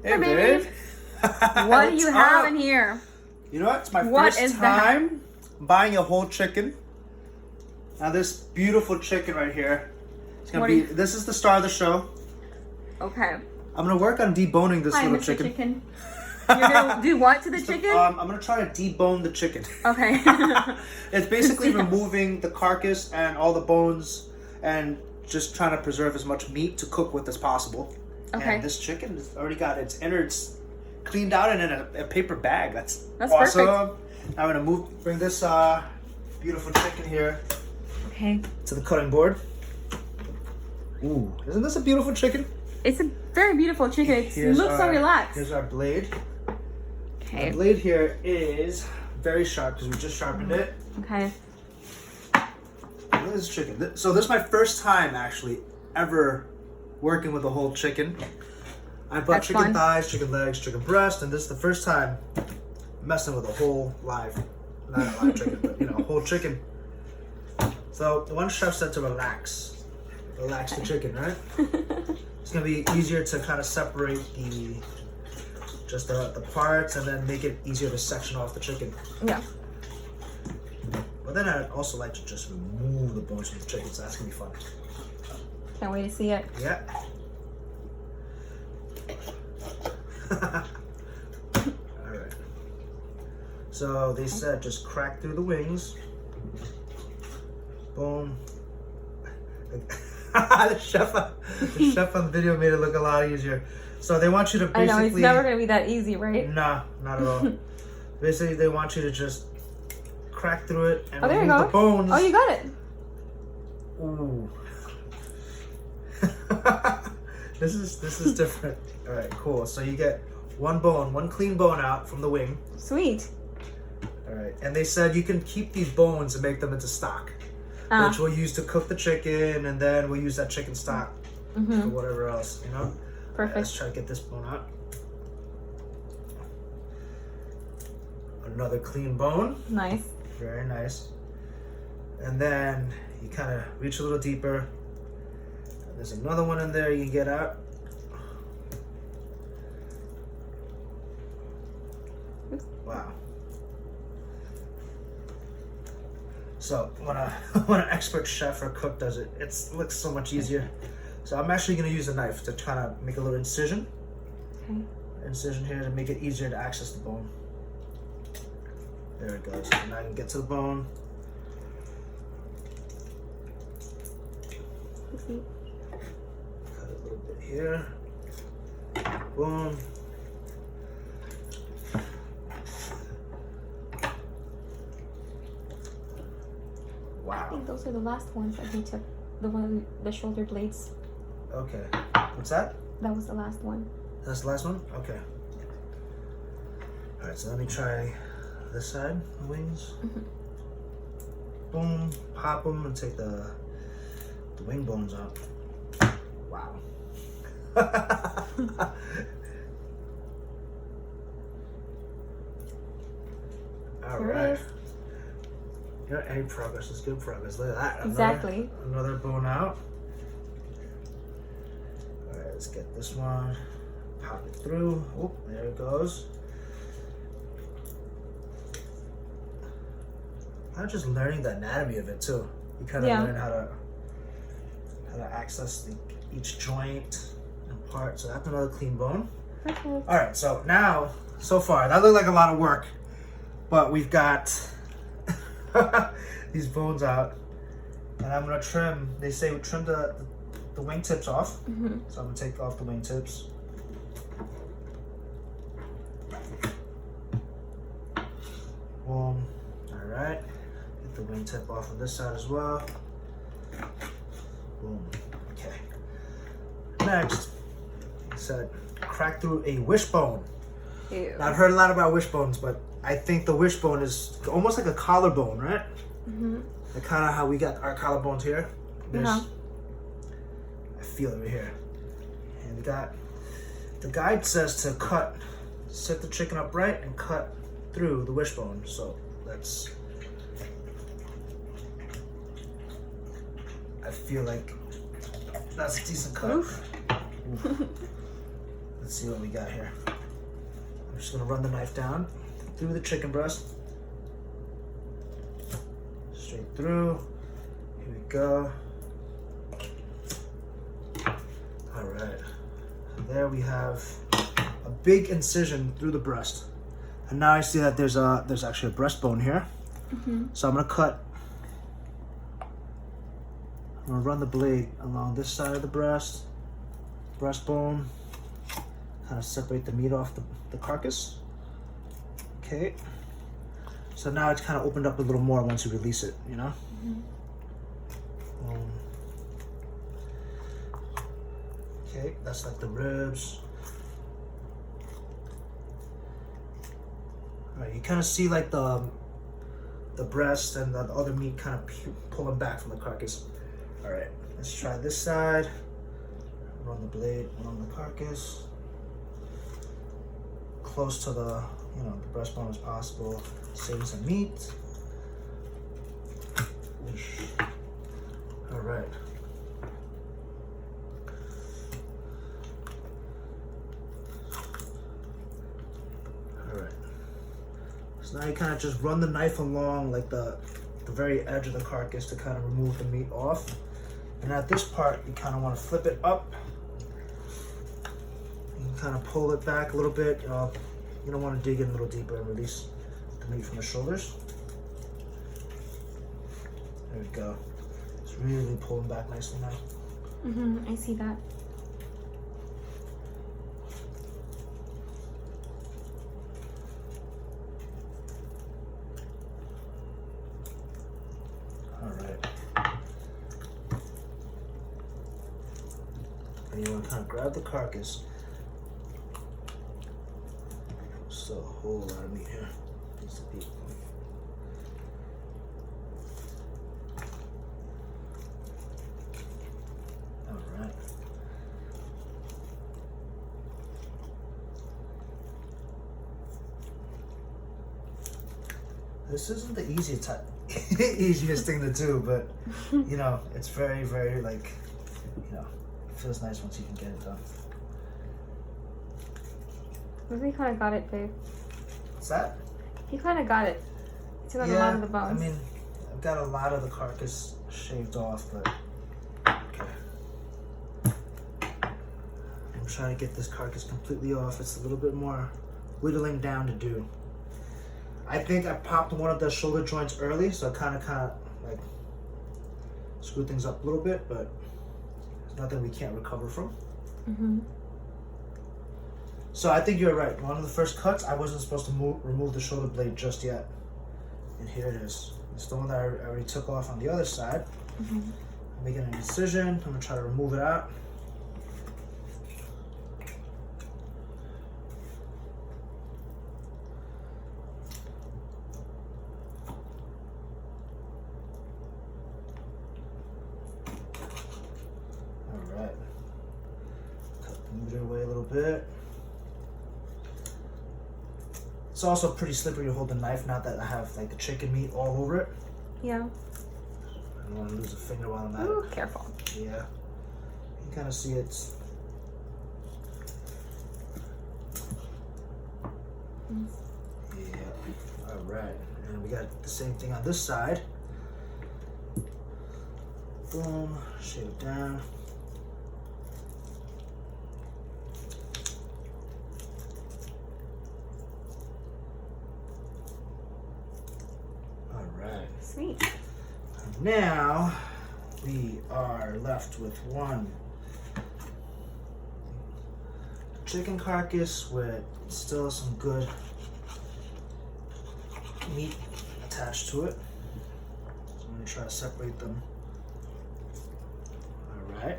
Hey, babe. babe. What do you have up? in here? You know what? It's my What first is that? time buying a whole chicken. Now this beautiful chicken right here. It's gonna What be. are you- This is the star of the show. Okay. I'm gonna work on deboning this Hi, little Mr. chicken. Chicken. You're gonna do what to the chicken? I'm gonna try to debone the chicken. Okay. It's basically Yeah. removing the carcass and all the bones and just trying to preserve as much meat to cook with as possible. Okay. And this chicken has already got its innards cleaned out and in a paper bag. That's perfect. awesome. I'm gonna bring this beautiful chicken here Okay. to the cutting board. Ooh, isn't this a beautiful chicken? It's a very beautiful chicken. It Here's looks so relaxed. Here's our blade. Okay. The blade here is very sharp because we just sharpened it. Okay. Look at this chicken. So this is my first time actually ever working with a whole chicken. I bought That's chicken fun. thighs, chicken legs, chicken breast, and this is the first time messing with a whole not a live chicken, but whole chicken. So the one chef said to relax the chicken, right? It's gonna be easier to kind of separate the parts and then make it easier to section off the chicken. Yeah. But then I'd also like to just remove the bones from the chicken, so that's gonna be fun. Can't wait to see it. Yeah. Alright. So they said just crack through the wings. Boom. the chef on the video made it look a lot easier. So they want you to I basically... know, it's never going to be that easy, right? Nah, not at all. Basically, they want you to just crack through it and Oh, there you remove go. the bones. Oh, you got it. Ooh. This is different. All right, cool. So you get one clean bone out from the wing. Sweet. All right, and they said you can keep these bones and make them into stock, which we'll use to cook the chicken, and then we'll use that chicken stock for whatever else, Perfect. Let's try to get this bone out. Another clean bone. Nice. Very nice. And then you kind of reach a little deeper. There's another one in there you can get out. Wow. So when an expert chef or cook does it, it looks so much easier. So I'm actually going to use a knife to try to make a little incision. Okay. Incision here to make it easier to access the bone. There it goes. Now I can get to the bone. Cut a little bit here. Boom. I Wow. think those are the last ones that we took. The shoulder blades. Okay. What's that? That was the last one. That's the last one? Okay. Alright, so let me try this side, the wings. Boom. Pop them and take the wing bones out. Wow. Alright. Any progress is good progress. Look at that. Exactly. Another bone out. Alright, let's get this one. Pop it through. Oh, there it goes. I'm just learning the anatomy of it too. You kind of learn how to access each joint and part. So that's another clean bone. Perfect. All right, so now, so far, that looked like a lot of work, but we've got these bones out, and I'm gonna trim. They say we trim the wing tips off, so I'm gonna take off the wing tips. Boom. All right. Get the wing tip off on this side as well. Boom. Okay. Next, it said crack through a wishbone. Ew. Now, I've heard a lot about wishbones, but I think the wishbone is almost like a collarbone, right? Like kind of how we got our collarbones here. I feel it right here. And the guide says to set the chicken upright and cut through the wishbone. So I feel like that's a decent cut. Let's see what we got here. I'm just gonna run the knife down through the chicken breast. Straight through. Here we go. All right. So there we have a big incision through the breast. And now I see that there's actually a breastbone here. So I'm gonna cut. I'm gonna run the blade along this side of the breastbone, kind of separate the meat off the carcass. Okay. So now it's kind of opened up a little more once you release it, you know? Okay, that's like the ribs. All right, you kind of see like the breast and the other meat kind of pulling back from the carcass. All right, let's try this side. Run the blade along the carcass, close to the the breastbone as possible. Save some meat. All right. All right. So now you kind of just run the knife along like the very edge of the carcass to kind of remove the meat off. And at this part, you kind of want to flip it up. You can kind of pull it back a little bit. You don't want to dig in a little deeper and release the meat from the shoulders. There we go. It's really pulling back nicely now. I see that. All right. And you want to kind of grab the carcass. Still a whole lot of meat here. Needs to be. All right. This isn't the easiest thing to do, but it's very, very it feels nice once you can get it done. I think he kind of got it, babe. What's that? He kind of got it. He took out a lot of the bones. I mean, I've got a lot of the carcass shaved off, but okay. I'm trying to get this carcass completely off. It's a little bit more whittling down to do. I think I popped one of the shoulder joints early, so I kind of like screwed things up a little bit, but it's nothing we can't recover from. So I think you're right. One of the first cuts, I wasn't supposed to remove the shoulder blade just yet. And here it is. It's the one that I already took off on the other side. I'm making an incision. I'm gonna try to remove it out. All right. Move it away a little bit. It's also pretty slippery to hold the knife now that I have like the chicken meat all over it. Yeah. I don't want to lose a finger while I'm at it. Ooh, careful. Yeah. You kind of see it. Yeah. All right. And we got the same thing on this side. Boom. Shave it down. Sweet. Now we are left with one chicken carcass with still some good meat attached to it. So I'm gonna try to separate them. All right.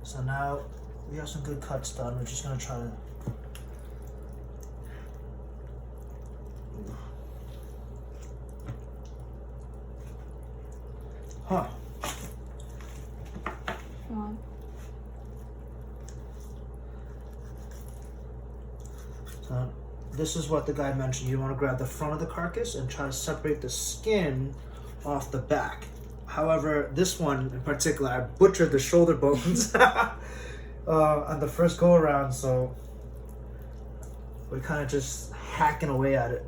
So now we have some good cuts done. We're just gonna try to. Huh. Come on. So this is what the guy mentioned. You want to grab the front of the carcass and try to separate the skin off the back. However, this one in particular, I butchered the shoulder bones. on the first go around, so we're kind of just hacking away at it.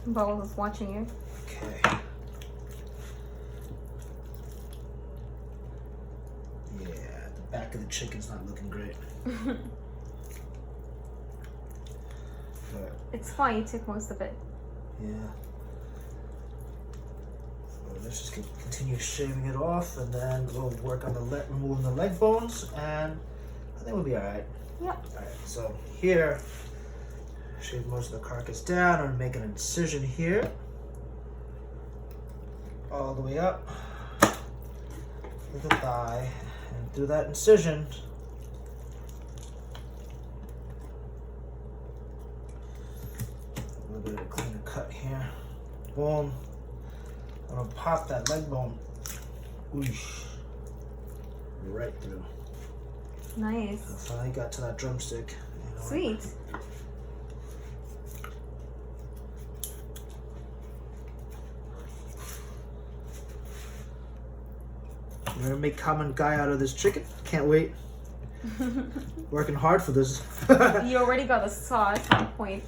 Bubbles is watching you. Okay. Yeah, the back of the chicken's not looking great. But, it's fine, you took most of it. yeah. So let's just continue shaving it off, and then we'll work on removing the leg bones, and I think we'll be alright. Yep. Alright, so here, shave most of the carcass down and make an incision here. All the way up to the thigh, and through that incision, a little bit of a cleaner cut here. Boom. I'm gonna pop that leg bone, whoosh, right through. Nice. I finally got to that drumstick. You know. Sweet. We're gonna make common guy out of this chicken. Can't wait. Working hard for this. You already got the sauce on point.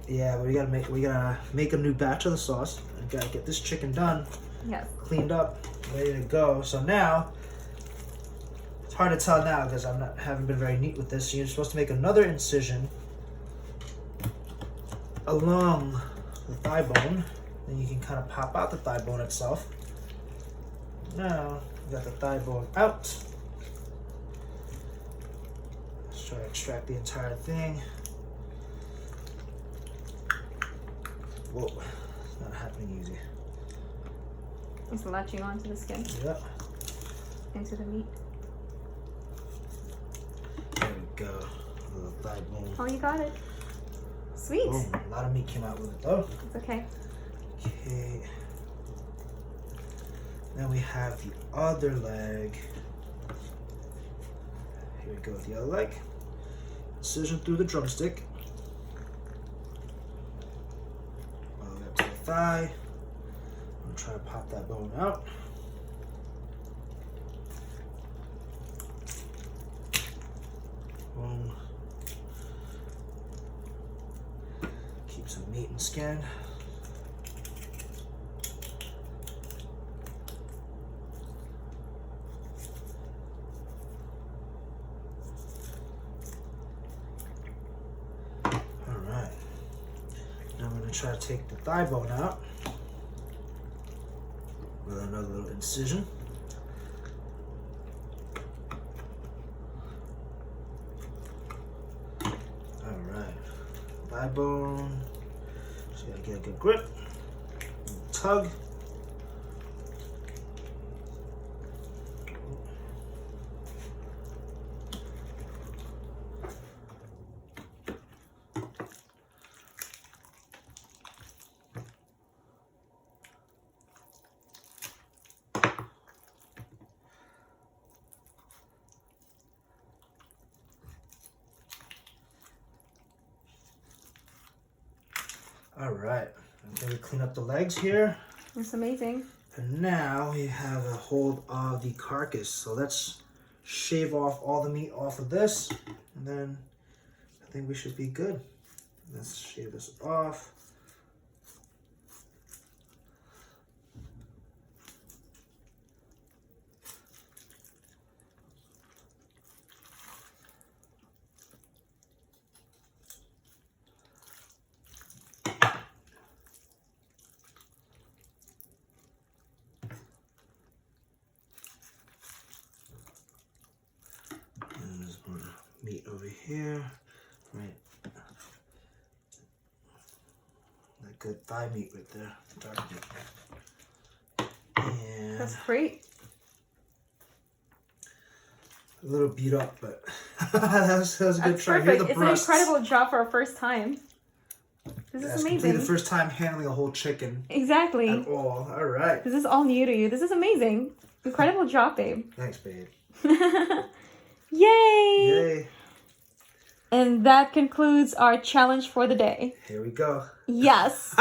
Yeah, but we gotta make a new batch of the sauce. We gotta get this chicken done. Yes. Cleaned up, ready to go. So now it's hard to tell now because haven't been very neat with this. So you're supposed to make another incision along the thigh bone. Then you can kind of pop out the thigh bone itself. Now we got the thigh bone out. Let's try to extract the entire thing. Whoa, it's not happening easy. It's latching onto the skin. Yep. Into the meat. There we go. A little thigh bone. Oh, you got it. Sweet. Boom. A lot of meat came out with it though. It's okay. Okay. Then we have the other leg. Here we go with the other leg. Incision through the drumstick. All the way up to the thigh. I'm gonna try to pop that bone out. Boom. Keep some meat and skin. Try to take the thigh bone out with another little incision. Alright, thigh bone. So you gotta get a good grip, tug. All right, I'm gonna clean up the legs here. That's amazing. And now we have a hold of the carcass. So let's shave off all the meat off of this, and then I think we should be good. Let's shave this off. Meat over here, right? That good thigh meat right there, dark meat. And that's great. A little beat up, but that was a good try. Perfect. Here, it's an incredible job for our first time. This is amazing. The first time handling a whole chicken. Exactly. At all. All right. This is all new to you. This is amazing. Incredible job, babe. Thanks, babe. Yay! Yay. And that concludes our challenge for the day. Here we go. Yes.